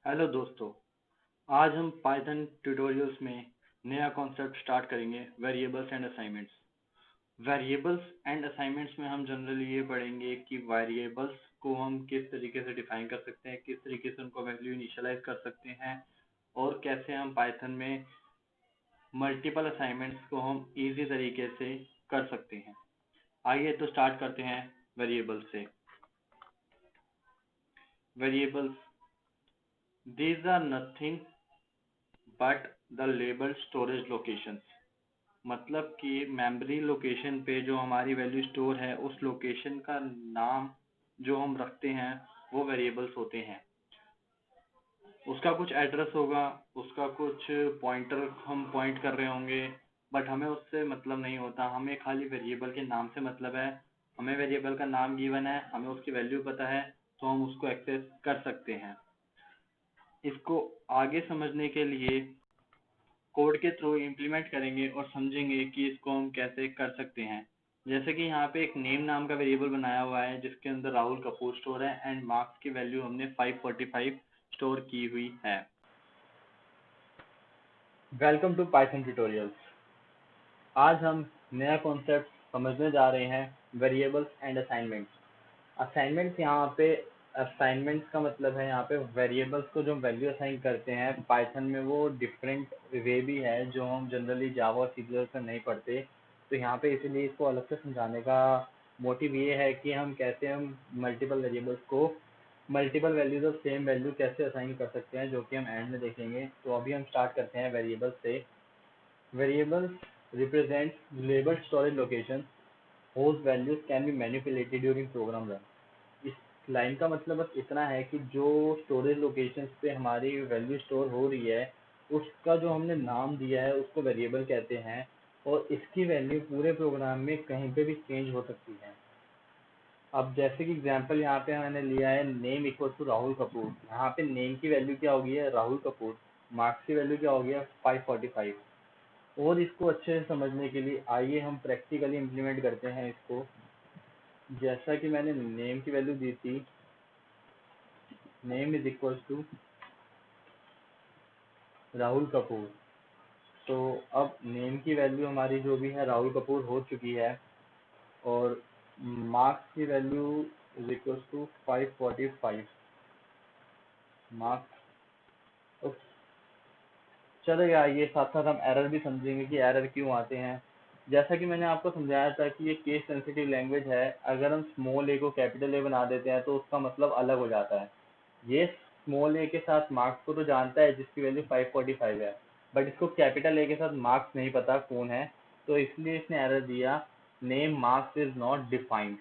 Hello दोस्तों। आज हम पाइथन ट्यूटोरियल्स में नया कॉन्सेप्ट स्टार्ट करेंगे, variables and assignments. Variables and assignments में हम जनरली ये पढ़ेंगे कि वेरिएबल्स को हम किस तरीके से डिफाइन कर सकते हैं, किस तरीके से उनको वैल्यू इनिशियलाइज कर सकते हैं और कैसे हम पाइथन में मल्टीपल असाइनमेंट्स को हम इजी तरीके से कर सकते हैं। आइए तो स्टार्ट करते हैं वेरिएबल्स से। Variables, these are nothing but the labeled storage locations। मतलब कि मेमोरी लोकेशन पे जो हमारी वैल्यू स्टोर है उस लोकेशन का नाम जो हम रखते हैं वो वेरिएबल्स होते हैं। उसका कुछ एड्रेस होगा, उसका कुछ पॉइंटर हम पॉइंट कर रहे होंगे, बट हमें उससे मतलब नहीं होता। हमें खाली वेरिएबल के नाम से मतलब है। हमें वेरिएबल का नाम गिवन है, हमें उसकी वैल्यू पता है, तो हम उसको एक्सेस कर सकते हैं। इसको आगे समझने के लिए कोड के थ्रू इम्प्लीमेंट करेंगे और समझेंगे कि इसको हम कैसे कर सकते हैं। जैसे कि यहाँ पे एक नेम नाम का वेरिएबल बनाया हुआ है जिसके अंदर राहुल कपूर स्टोर है एंड मार्क्स की वैल्यू हमने 545 स्टोर की हुई है। Welcome to Python tutorials. आज हम नया कॉन्सेप्ट समझने जा रहे हैं, वेरिएबल्स एंड असाइनमेंट्स। असाइनमेंट्स यहाँ पे असाइनमेंट्स का मतलब है यहाँ पे वेरिएबल्स को जो वैल्यू असाइन करते हैं पाइथन में, वो डिफरेंट वे भी है जो हम जनरली जावा और सी में नहीं पढ़ते। तो यहाँ पे इसीलिए इसको अलग से समझाने का मोटिव ये है कि हम कैसे हम मल्टीपल वेरिएबल्स को multiple values of same value कैसे असाइन कर सकते हैं, जो कि हम एंड में देखेंगे। तो अभी हम स्टार्ट करते हैं वेरिएबल्स से। Variables represent labeled storage locations whose values can be manipulated during program run। इस लाइन का मतलब बस इतना है कि जो स्टोरेज लोकेशंस पे हमारी वैल्यू स्टोर हो रही है उसका जो हमने नाम दिया है उसको वेरिएबल कहते हैं, और इसकी वैल्यू पूरे प्रोग्राम में कहीं पे भी चेंज हो सकती है। अब जैसे कि एग्जांपल यहाँ पे मैंने लिया है name equal to Rahul Kapoor. यहाँ पे नेम की वैल्यू क्या होगी है राहुल कपूर, मार्क्स की वैल्यू क्या होगी है 545। और इसको अच्छे से समझने के लिए आइए हम प्रैक्टिकली इम्प्लीमेंट करते हैं इसको। जैसा कि मैंने नेम की वैल्यू दी थी, name is equal to Rahul Kapoor. तो अब नेम की वैल्यू हमारी जो भी है राहुल कपूर हो चुकी है, और मार्क्स की value is equal to 545 marks. तो चलेगा, ये साथ साथ हम एरर भी समझेंगे कि एरर क्यों आते हैं। जैसा कि मैंने आपको समझाया था कि ये केस सेंसिटिव लैंग्वेज है। अगर हम स्मॉल ए को कैपिटल ए बना देते हैं तो उसका मतलब अलग हो जाता है। ये स्मॉल ए के साथ मार्क्स को तो जानता है जिसकी वैल्यू 545 है, बट इसको कैपिटल ए के साथ मार्क्स नहीं पता कौन है, तो इसलिए इसने एरर दिया name marks is not defined.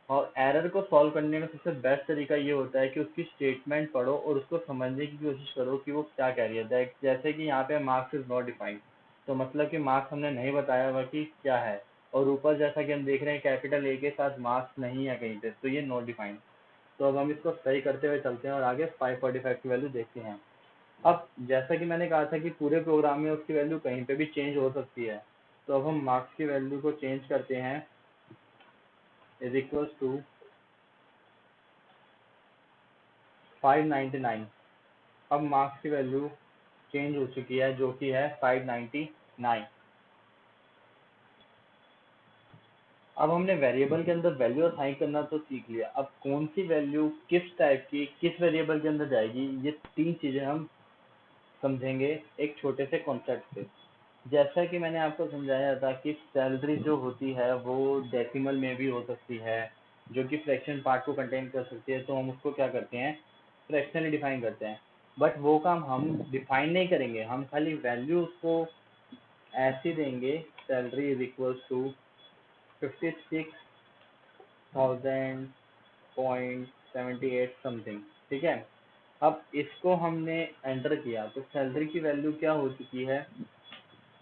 और एरर को सॉल्व करने का सबसे बेस्ट तरीका ये होता है कि उसकी स्टेटमेंट पढ़ो और उसको समझने की कोशिश करो कि वो क्या कह रही है। जैसे कि यहाँ पे मार्क्स इज नॉट डिफाइंड, तो मतलब कि मार्क्स हमने नहीं बताया हुआ कि क्या है, और ऊपर जैसा कि हम देख रहे हैं कैपिटल ए के साथ मार्क्स नहीं है कहीं पे, तो ये नॉट डिफाइंड। तो अब हम इसको सही करते हुए चलते हैं और आगे 545 की वैल्यू देखते हैं। अब जैसा कि मैंने कहा था कि पूरे प्रोग्राम में उसकी वैल्यू कहीं पे भी चेंज हो सकती है, तो अब हम मार्क्स की वैल्यू को चेंज करते हैं इज इक्वल्स टू 599। अब मार्क्स की वैल्यू चेंज हो चुकी है जो कि है 599। अब हमने वेरिएबल के अंदर वैल्यू असाइन करना तो सीख लिया, अब कौन सी वैल्यू किस टाइप की किस वेरिएबल के अंदर जाएगी, ये तीन चीजें हम समझेंगे एक छोटे से कॉन्सेप्ट से। जैसा कि मैंने आपको समझाया था कि सैलरी जो होती है वो डेसिमल में भी हो सकती है, जो कि फ्रैक्शन पार्ट को कंटेन कर सकती है, तो हम उसको क्या करते हैं फ्रैक्शनली डिफाइन करते हैं। बट वो काम हम डिफाइन नहीं करेंगे, हम खाली वैल्यू उसको ऐसे देंगे, salary is equal to 56,000.78 something. ठीक है, अब इसको हमने एंटर किया तो सैलरी की वैल्यू क्या हो चुकी है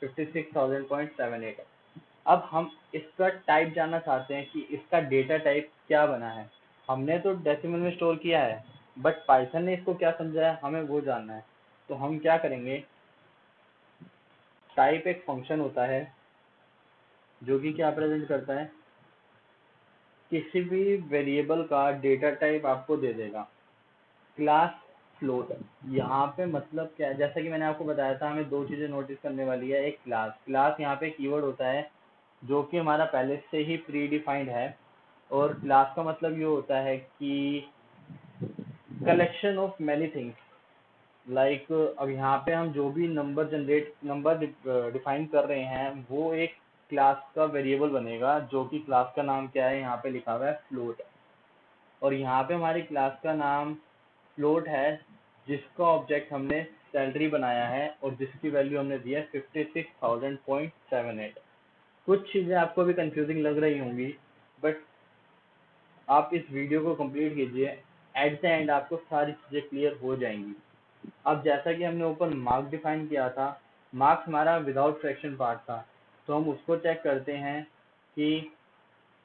56,000.78। अब हम इसका टाइप जानना चाहते हैं कि इसका डेटा टाइप क्या बना है। हमने तो डेसिमल में स्टोर किया है, बट पाइथन ने इसको क्या समझा है हमें वो जानना है। तो हम क्या करेंगे, टाइप एक फंक्शन होता है जो कि क्या प्रेजेंट करता है, किसी भी वेरिएबल का डेटा टाइप आपको दे देगा। Class float. यहाँ पे मतलब क्या है, जैसा कि मैंने आपको बताया था, हमें दो चीज़ें नोटिस करने वाली है। एक क्लास, क्लास यहाँ पे कीवर्ड होता है जो कि हमारा पहले से ही प्री डिफाइंड है। और क्लास का मतलब ये होता है कि collection of many things. Like अब यहाँ पे हम जो भी नंबर डिफाइन कर रहे हैं वो एक क्लास का वेरिएबल बनेगा, जो कि क्लास का नाम क्या है, यहाँ पे लिखा हुआ है फ्लोट। और यहाँ पे हमारी क्लास का नाम फ्लोट है, जिसका ऑब्जेक्ट हमने सैलरी बनाया है और जिसकी वैल्यू हमने दी है 56,000.78। कुछ चीज़ें आपको भी कंफ्यूजिंग लग रही होंगी, बट आप इस वीडियो को कंप्लीट कीजिए, एट द एंड आपको सारी चीज़ें क्लियर हो जाएंगी। अब जैसा कि हमने ऊपर मार्क डिफाइन किया था, मार्क्स हमारा विदाउट फ्रैक्शन पार्ट था, तो हम उसको चेक करते हैं कि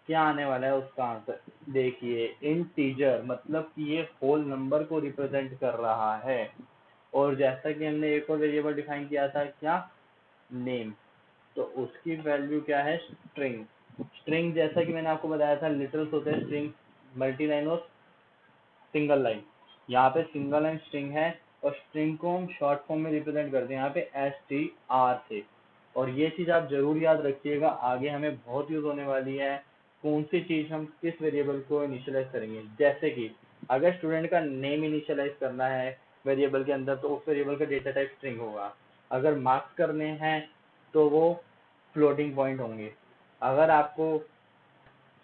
क्या आने वाला है उसका आंसर। देखिए, इंटीजर मतलब कि ये होल नंबर को रिप्रेजेंट कर रहा है। और जैसा कि हमने एक और वेरिएबल डिफाइन किया था, क्या, नेम, तो उसकी वैल्यू क्या है, स्ट्रिंग। स्ट्रिंग जैसा कि मैंने आपको बताया था, लिटरल्स होते हैं स्ट्रिंग, मल्टी लाइन और सिंगल लाइन। यहाँ पे सिंगल लाइन स्ट्रिंग है और स्ट्रिंग को हम शॉर्ट फॉर्म में रिप्रेजेंट करते हैं यहाँ पे str से। और ये चीज़ आप जरूर याद रखिएगा, आगे हमें बहुत यूज होने वाली है। कौन सी चीज़ हम किस वेरिएबल को इनिशियलाइज करेंगे, जैसे कि अगर स्टूडेंट का नेम इनिशियलाइज करना है वेरिएबल के अंदर, तो उस वेरिएबल का डेटा टाइप स्ट्रिंग होगा। अगर मार्क्स करने हैं तो वो फ्लोटिंग पॉइंट होंगे। अगर आपको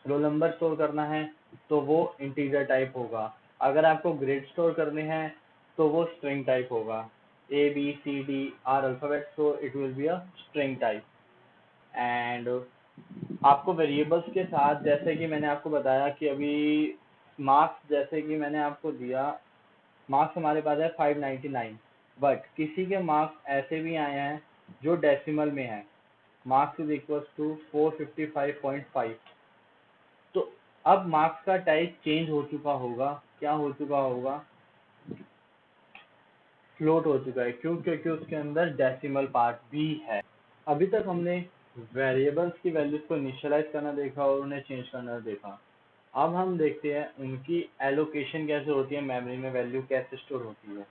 रोल नंबर स्टोर करना है तो वो इंटीजर टाइप होगा। अगर आपको ग्रेड स्टोर करने हैं तो वो स्ट्रिंग टाइप होगा। A B C D are alphabet, so it will be a string type. And आपको वेरिएबल्स के साथ, जैसे कि मैंने आपको बताया कि अभी मार्क्स, जैसे कि मैंने आपको दिया, मार्क्स हमारे पास है 599, बट किसी के मार्क्स ऐसे भी आए हैं जो डेसिमल में है, मार्क्स इज इक्वल टू 455.5। तो अब मार्क्स का टाइप चेंज हो चुका होगा, क्या हो चुका होगा, फ्लोट हो चुका है। क्यों? क्योंकि उसके अंदर डेसिमल पार्ट भी है। अभी तक हमने वेरिएबल्स की वैल्यूज को इनिशियलाइज करना देखा और उन्हें चेंज करना देखा। अब हम देखते हैं उनकी एलोकेशन कैसे होती है, मेमोरी में वैल्यू कैसे स्टोर होती है।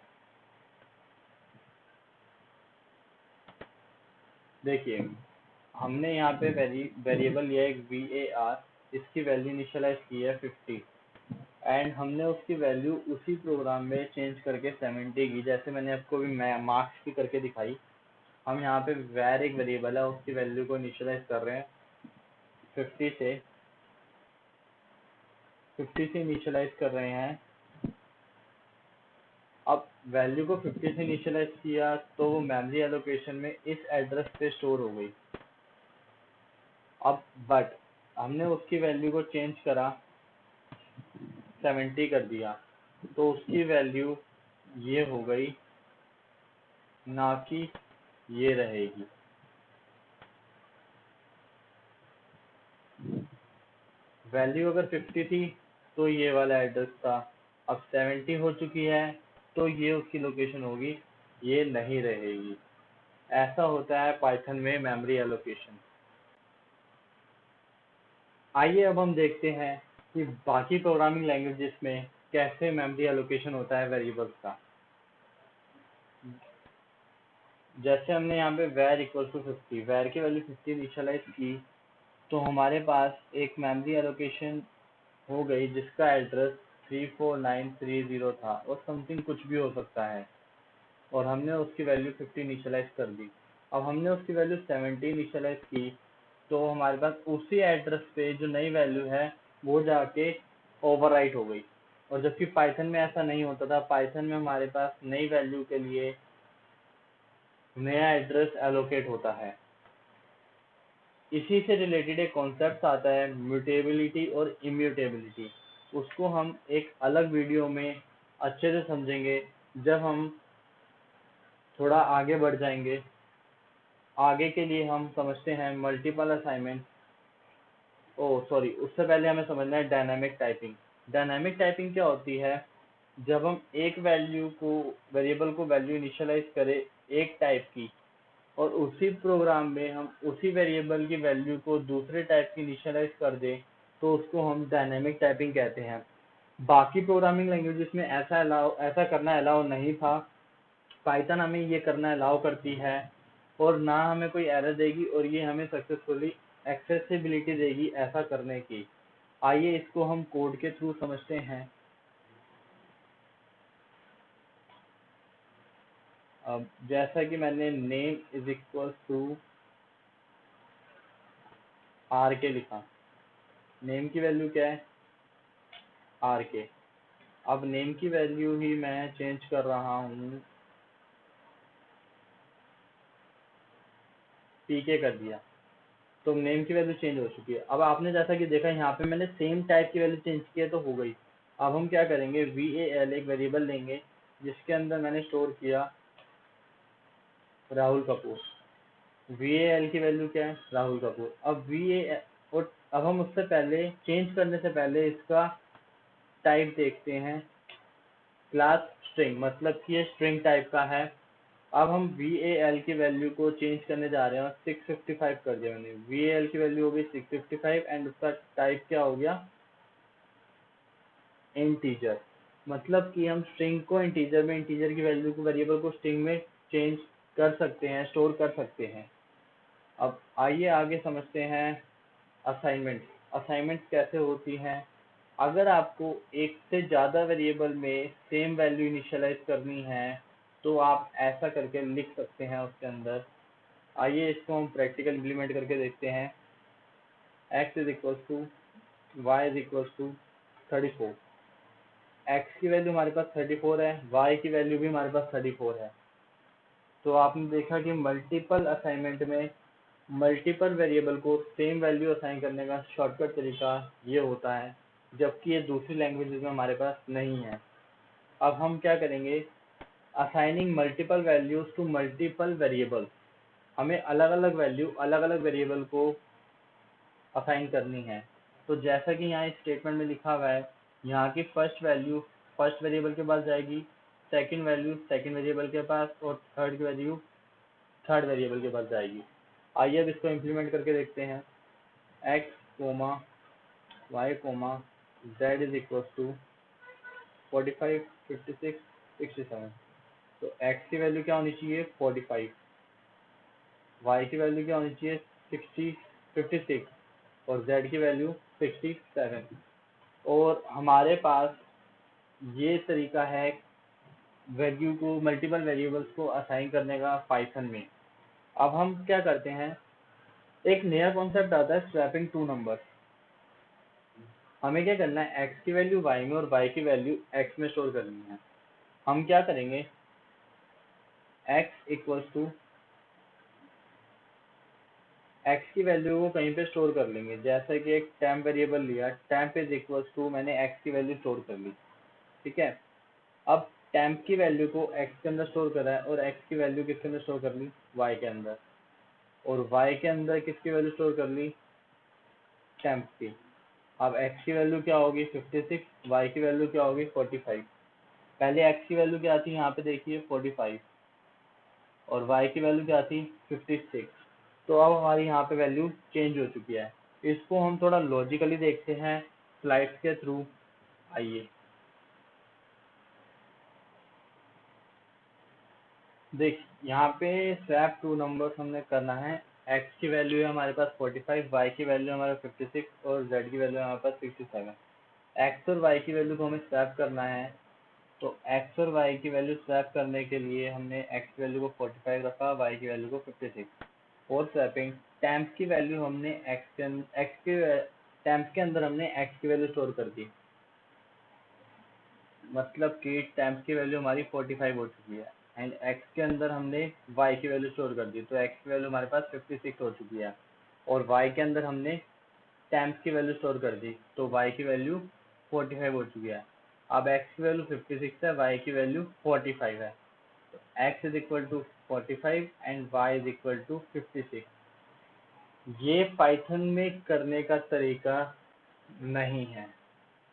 देखिए, हमने यहाँ पे वेरिएबल लिया है एक VAR, इसकी वैल्यू इनिशियलाइज की है 50, एंड हमने उसकी वैल्यू उसी प्रोग्राम में चेंज करके 70 की, जैसे मैंने आपको भी मार्क्स की करके दिखाई। हम यहाँ पे वैर एक वेरिएबल है, उसकी वैल्यू को इनिशियलाइज कर रहे हैं 50 से, 50 से इनिशियलाइज कर रहे हैं। अब वैल्यू को 50 से इनिशियलाइज किया तो वो मेमोरी एलोकेशन में इस एड्रेस पे स्टोर हो गई। अब बट हमने उसकी वैल्यू को चेंज करा, 70 कर दिया, तो उसकी वैल्यू ये हो गई, ना कि ये रहेगी। वैल्यू अगर 50 थी तो ये वाला एड्रेस था, अब 70 हो चुकी है तो ये उसकी लोकेशन होगी, ये नहीं रहेगी। ऐसा होता है पाइथन में मेमोरी एलोकेशन। आइए अब हम देखते हैं कि बाकी प्रोग्रामिंग लैंग्वेजेस में कैसे मेमोरी एलोकेशन होता है वेरिएबल्स का। जैसे हमने यहाँ पे वैर इक्वल टू 50, वैर की वैल्यू 50 इनिशियलाइज की, तो हमारे पास एक मेमोरी एलोकेशन हो गई जिसका एड्रेस 34930 था, और समथिंग कुछ भी हो सकता है, और हमने उसकी वैल्यू 50 इनिशियलाइज कर दी। अब हमने उसकी वैल्यू 70 इनिशियलाइज की, तो हमारे पास उसी एड्रेस पे जो नई वैल्यू है वो जाके ओवरराइट हो गई। और जबकि पाइथन में ऐसा नहीं होता था, पाइथन में हमारे पास नई वैल्यू के लिए नया एड्रेस एलोकेट होता है। इसी से रिलेटेड एक कॉन्सेप्ट आता है म्यूटेबिलिटी और इम्यूटेबिलिटी। उसको हम एक अलग वीडियो में अच्छे से समझेंगे जब हम थोड़ा आगे बढ़ जाएंगे। आगे के लिए हम समझते हैं मल्टीपल असाइनमेंट। ओ सॉरी, उससे पहले हमें समझना है डायनामिक टाइपिंग। डायनामिक टाइपिंग क्या होती है? जब हम एक वेरिएबल को वैल्यू इनिशियलाइज करें एक टाइप की, और उसी प्रोग्राम में हम उसी वेरिएबल की वैल्यू को दूसरे टाइप की इनिशियलाइज कर दें, तो उसको हम डायनेमिक टाइपिंग कहते हैं। बाकी प्रोग्रामिंग लैंग्वेजेस में ऐसा करना अलाउ नहीं था। पाइथन हमें ये करना अलाउ करती है और ना हमें कोई एरर देगी और ये हमें सक्सेसफुली एक्सेसिबिलिटी देगी ऐसा करने की। आइए इसको हम कोड के थ्रू समझते हैं। अब जैसा कि मैंने name is equal to R K लिखा, नेम की वैल्यू क्या है आर के। अब नेम की वैल्यू ही मैं चेंज कर रहा हूँ, पीके कर दिया तो नेम की वैल्यू चेंज हो चुकी है। अब आपने जैसा कि देखा यहाँ पे मैंने सेम टाइप की वैल्यू चेंज की है तो हो गई। अब हम क्या करेंगे, val एक वेरिएबल लेंगे जिसके अंदर मैंने स्टोर किया राहुल कपूर। val की वैल्यू क्या है राहुल कपूर। अब val और अब हम उससे पहले चेंज करने से पहले इसका टाइप देखते हैं, क्लास स्ट्रिंग, मतलब कि ये स्ट्रिंग टाइप का है। अब हम val की वैल्यू को चेंज करने जा रहे हैं, 655 कर दिया मैंने। val की वैल्यू हो गई 655 एंड उसका टाइप क्या हो गया इंटीजर। मतलब कि हम स्ट्रिंग को इंटीजर में, इंटीजर की वैल्यू को, वेरिएबल को स्ट्रिंग में चेंज कर सकते हैं, स्टोर कर सकते हैं। अब आइए आगे समझते हैं असाइनमेंट। असाइनमेंट कैसे होती हैं। अगर आपको एक से ज़्यादा वेरिएबल में सेम वैल्यू इनिशियलाइज करनी है तो आप ऐसा करके लिख सकते हैं उसके अंदर। आइए इसको हम प्रैक्टिकल इम्प्लीमेंट करके देखते हैं। x is equal to Y is equal to 34। x की वैल्यू हमारे पास 34 है, y की वैल्यू भी हमारे पास 34 है। तो आपने देखा कि मल्टीपल असाइनमेंट में मल्टीपल वेरिएबल को सेम वैल्यू असाइन करने का शॉर्टकट तरीका ये होता है, जबकि ये दूसरी लैंग्वेजेस में हमारे पास नहीं है। अब हम क्या करेंगे, assigning multiple values to multiple variable. हमें अलग अलग वैल्यू अलग अलग वेरिएबल को असाइन करनी है। तो जैसा कि यहाँ इस स्टेटमेंट में लिखा हुआ है, यहाँ की फर्स्ट वैल्यू फर्स्ट वेरिएबल के पास जाएगी, सेकंड वैल्यू सेकंड वेरिएबल के पास और थर्ड वैल्यू थर्ड वेरिएबल के पास जाएगी। आइए अब इसको इम्प्लीमेंट करके देखते हैं। x comma y comma z is equal to 45 56 67। तो x की वैल्यू क्या होनी चाहिए 45, y की वैल्यू क्या होनी चाहिए 56 और z की वैल्यू 67। और हमारे पास ये तरीका है वैल्यू को, मल्टीपल वेरिएबल्स को असाइन करने का पाइथन में। अब हम क्या करते हैं, एक नया कॉन्सेप्ट आता है स्वैपिंग टू नंबर। हमें क्या करना है, x की वैल्यू y में और y की वैल्यू x में स्टोर करनी है। हम क्या करेंगे, x इक्वल्स टू x की वैल्यू को कहीं पे स्टोर कर लेंगे। जैसे कि एक टेम्प वेरिएबल लिया, टेम्प इज इक्वल्स टू मैंने x की वैल्यू स्टोर कर ली, ठीक है। अब टेम्प की वैल्यू को x के अंदर स्टोर करा है और x की वैल्यू किसके अंदर स्टोर कर ली y के अंदर, और y के अंदर किसकी वैल्यू स्टोर कर ली टेम्प की। अब x की वैल्यू क्या होगी 56, y की वैल्यू क्या होगी 45। पहले x की वैल्यू क्या थी यहाँ पे देखिए 45 और y की वैल्यू क्या थी 56। तो अब हमारी यहाँ पे वैल्यू चेंज हो चुकी है। इसको हम थोड़ा लॉजिकली देखते हैं स्लाइड्स के थ्रू। आइए देख, यहाँ पे स्वैप टू नंबर्स हमने करना है। x की वैल्यू है हमारे पास 45, y की वैल्यू हमारे 56 और z की वैल्यू हमारे पास 67। x और y की वैल्यू को हमें स्वैप करना है। तो x और y की वैल्यू स्वैप करने के लिए हमने x की वैल्यू को 45 रखा, y की वैल्यू को 56। और स्वैपिंग टेम्प की वैल्यू हमने टेम्प के अंदर हमने x की वैल्यू स्टोर कर दी, मतलब कि टेम्प की वैल्यू हमारी 45 हो चुकी है एंड x के अंदर हमने y की वैल्यू स्टोर कर दी, तो x की वैल्यू हमारे पास 56 हो चुकी है। और y के अंदर हमने टेम्प की वैल्यू स्टोर कर दी, तो y की वैल्यू 45 हो चुकी है। अब x की वैल्यू 56 है, y की वैल्यू 45 है। तो x is equal to 45 and y is equal to 56। ये पाइथन में करने का तरीका नहीं है।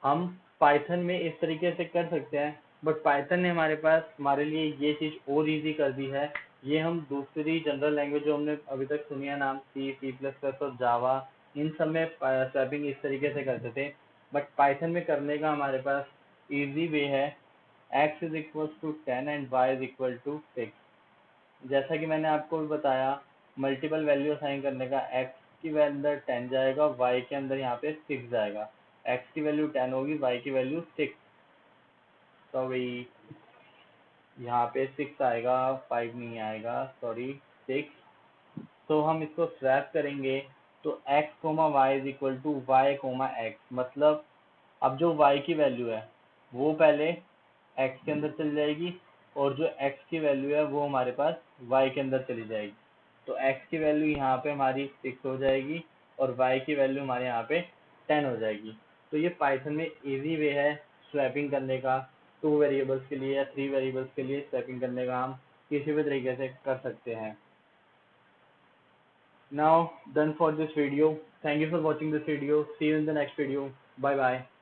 हम पाइथन में इस तरीके से कर सकते हैं, बट पाइथन ने हमारे लिए ये चीज़ और इजी कर दी है। ये हम दूसरी जनरल लैंग्वेज जो हमने अभी तक सुनी है नाम सी, सी प्लस प्लस और जावा, इन सब में स्वैपिंग इस तरीके से करते थे। बट पाइथन में करने का हमारे पास इजी वे है, x is equal to 10 and y is equal to 6। जैसा कि मैंने आपको भी बताया, मल्टीपल वैल्यू असाइन करने का, x की अंदर 10 जाएगा, y के अंदर यहाँ पे 6 जाएगा। x की वैल्यू 10 होगी, y की वैल्यू 6, तो वही यहाँ पे 6 आएगा, 5 नहीं आएगा, सॉरी 6। तो हम इसको स्वैप करेंगे तो x comma Y is equal to Y comma X, मतलब अब जो y की वैल्यू है वो पहले x के अंदर चली जाएगी और जो x की वैल्यू है वो हमारे पास y के अंदर चली जाएगी। तो x की वैल्यू यहाँ पे हमारी 6 हो जाएगी और y की वैल्यू हमारे यहाँ पे 10 हो जाएगी। तो ये पाइथन में इजी वे है स्वैपिंग करने का, 2 वेरिएबल्स के लिए या 3 वेरिएबल्स के लिए स्वैपिंग करने का हम किसी भी तरीके से कर सकते हैं। Now done for this video. Thank you for watching this video. See you in the next video. Bye bye.